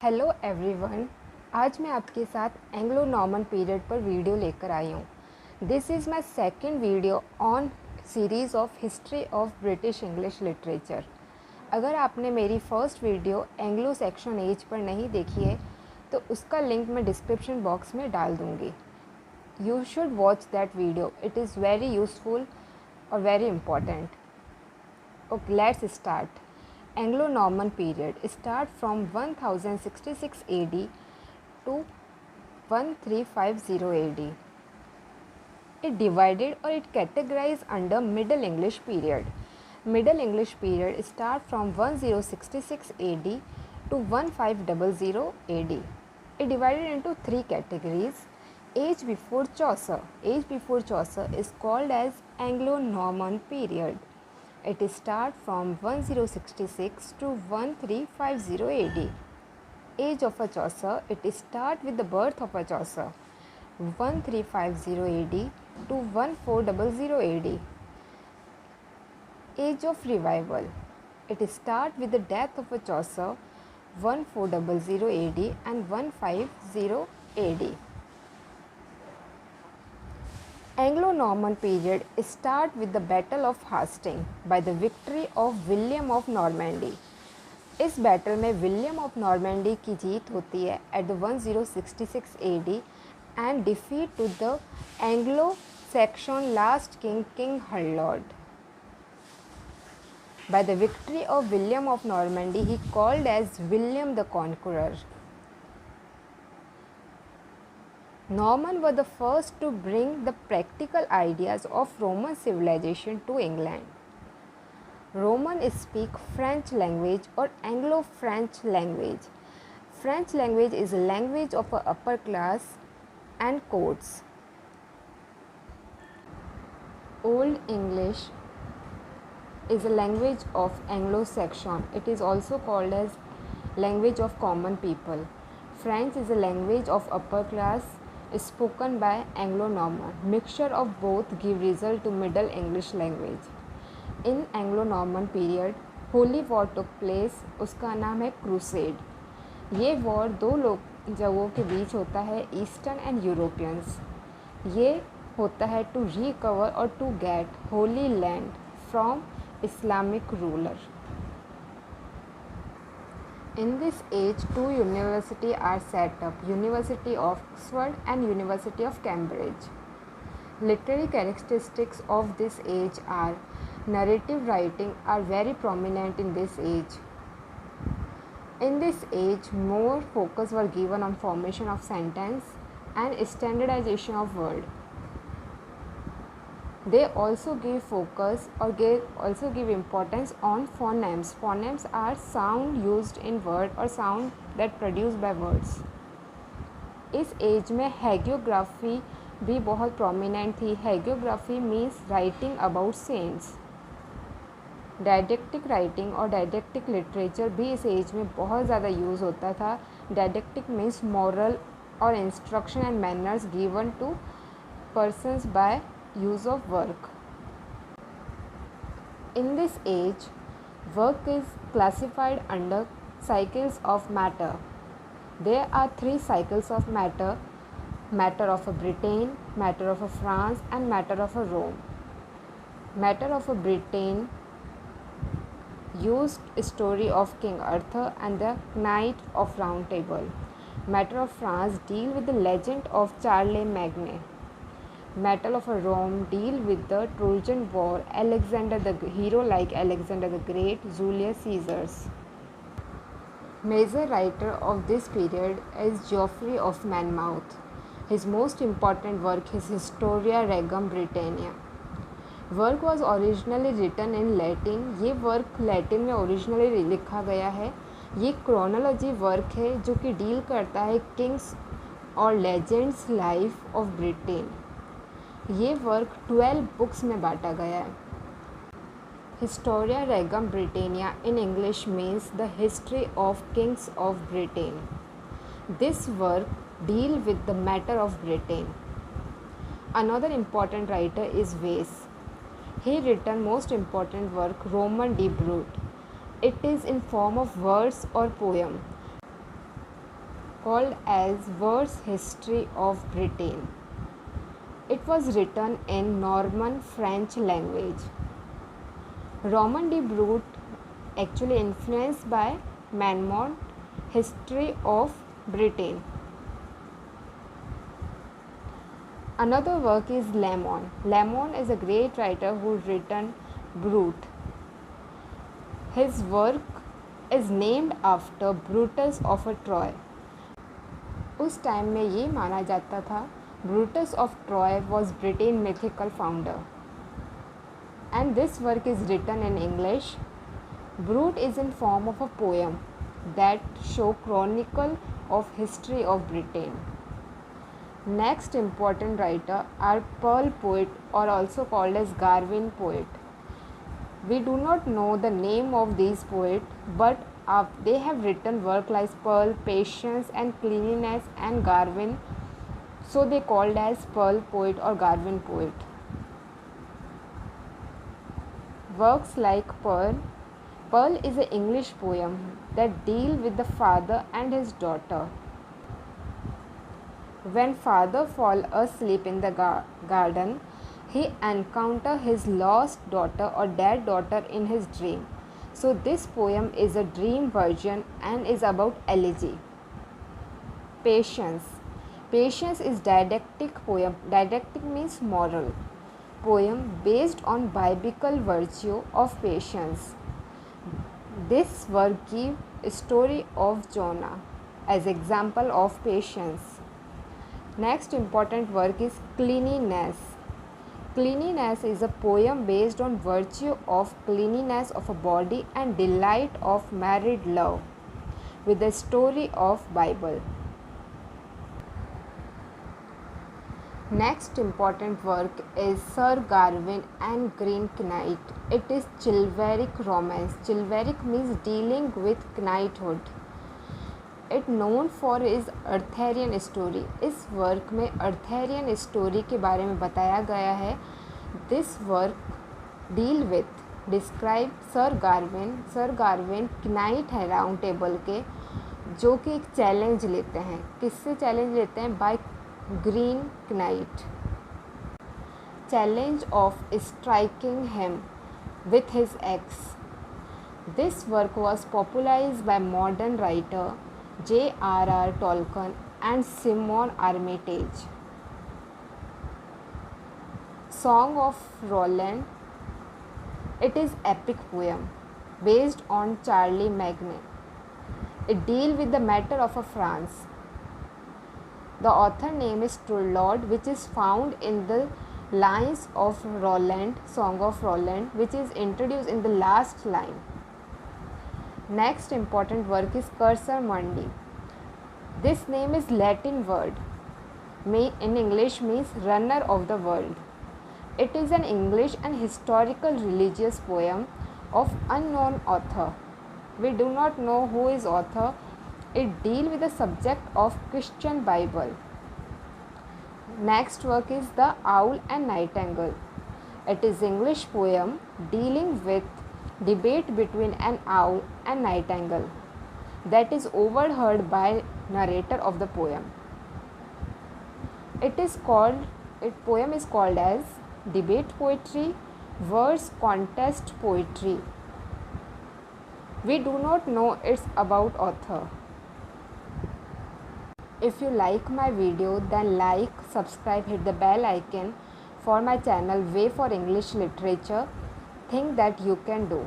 Hello everyone. आज मैं आपके साथ एंग्लो नॉर्मन पीरियड पर वीडियो लेकर आई हूँ। This is my second video on series of history of British English literature. अगर आपने मेरी first video Anglo Saxon age पर नहीं देखी है तो उसका लिंक मैं डिस्क्रिप्शन बॉक्स में डाल दूँगी। You should watch that video, it is very useful और very important. Okay, let's start. Anglo-Norman period start from 1066 AD to 1350 AD. It divided or it categorized under Middle English period. Middle English period start from 1066 AD to 1500 AD. It divided into three categories. Age before Chaucer. Age before Chaucer is called as Anglo-Norman period. It starts from 1066 to 1350 AD. Age of a Chaucer, it starts with the birth of a Chaucer, 1350 AD to 1400 AD. Age of Revival, it starts with the death of a Chaucer, 1400 AD and 150 AD. Anglo-Norman period start with the Battle of Hastings by the victory of William of Normandy. इस battle में William of Normandy की जीत होती है at the 1066 AD and defeat to the Anglo Saxon last king Harold. By the victory of William of Normandy, he called as William the Conqueror. Norman were the first to bring the practical ideas of Roman civilization to England. Romans speak French language or Anglo-French language. French language is a language of a upper class and courts. Old English is a language of Anglo-Saxon. It is also called as language of common people. French is a language of upper class spoken by Anglo-Norman. Mixture of both give result to Middle English language. In Anglo-Norman period, Holy War took place. उसका नाम है crusade. ये war दो जगहों के बीच होता है, eastern and Europeans. ये होता है टू रिकवर और to get holy land from Islamic ruler. In this age, two universities are set up, University of Oxford and University of Cambridge. Literary characteristics of this age are narrative writing are very prominent in this age. In this age, more focus were given on formation of sentence and standardization of word. They also give focus or also give importance on phonemes. Phonemes are sound used in word or sound that produced by words. इस age में hagiography भी बहुत prominent थी. Hagiography means writing about saints. Didactic writing और didactic literature भी इस age में बहुत ज़्यादा यूज़ होता था. डायडेक्टिक मीन्स मॉरल और instruction and manners given to persons by use of work. In this age, work is classified under cycles of matter. There are three cycles of matter: matter of a Britain, matter of a France and matter of a Rome. Matter of a Britain used story of King Arthur and the Knight of Round Table. Matter of France deal with the legend of Charlemagne. Matter of a Rome deal with the Trojan War, Alexander the hero like Alexander the Great, Julius Caesars. Major writer of this period is Geoffrey of Monmouth. His most important work is Historia Regum Britannia. Work was originally written in Latin. ये work Latin में originally लिखा गया है. ये chronology work है जो कि deal करता है किंग्स और लेजेंड्स लाइफ ऑफ ब्रिटेन. ये वर्क 12 बुक्स में बांटा गया है. Historia Regum Britanniae in English means the history of kings of Britain. This work deal with the matter of Britain. Another important writer is Wace. He written most important work Roman de Brut. It is in form of verse or poem. called as Verse History of Britain. It was written in Norman French language. Roman de Brute actually influenced by Monmouth History of Britain. Another work is Lamon. Lamon is a great writer who written Brute. His work is named after Brutus of Troy. उस time में ये माना जाता था Brutus of Troy was Britain mythical founder. And this work is written in English. Brute is in form of a poem that show chronicle of history of Britain. Next important writer are Pearl poet or also called as Garvin poet. We do not know the name of these poets, but they have written work like Pearl, Patience and Cleanliness and Garvin, so they called as Pearl poet or Garvin poet. Works like Pearl. Pearl is an English poem that deal with the father and his daughter. When father fall asleep in the garden, he encounter his lost daughter or dead daughter in his dream. So this poem is a dream version and is about elegy. Patience. Patience is didactic poem. Didactic means moral. Poem based on biblical virtue of patience. This work gives a story of Jonah as example of patience. Next important work is Cleanliness. Cleanliness is a poem based on virtue of cleanliness of a body and delight of married love with the story of Bible. Next important work is Sir Gawain and Green Knight. It is chivalric romance. Chivalric means dealing with knighthood. It known for its Arthurian story. इस work में Arthurian story के बारे में बताया गया है. This work deal with describe Sir Gawain. Sir Gawain knight है round table के, जो कि एक चैलेंज लेते हैं. किससे चैलेंज लेते हैं? By green knight. Challenge of striking him with his axe. This work was popularized by modern writer J.R.R. Tolkien and Simon Armitage. Song of Roland. It is epic poem based on Charlie Magne. It deals with the matter of France. The author name is Trulord, which is found in the lines of Roland, Song of Roland, which is introduced in the last line. Next important work is Cursor Mundi. This name is Latin word. In English means runner of the world. It is an English and historical religious poem of unknown author. We do not know who is author. It deals with the subject of Christian Bible. Next work is The Owl and Nightingale. It is English poem dealing with debate between an owl and nightingale that is overheard by narrator of the poem. Poem is called as debate poetry, verse contest poetry. We do not know it's about author. If you like my video, then like, subscribe, hit the bell icon for my channel Way for English Literature. Think that you can do.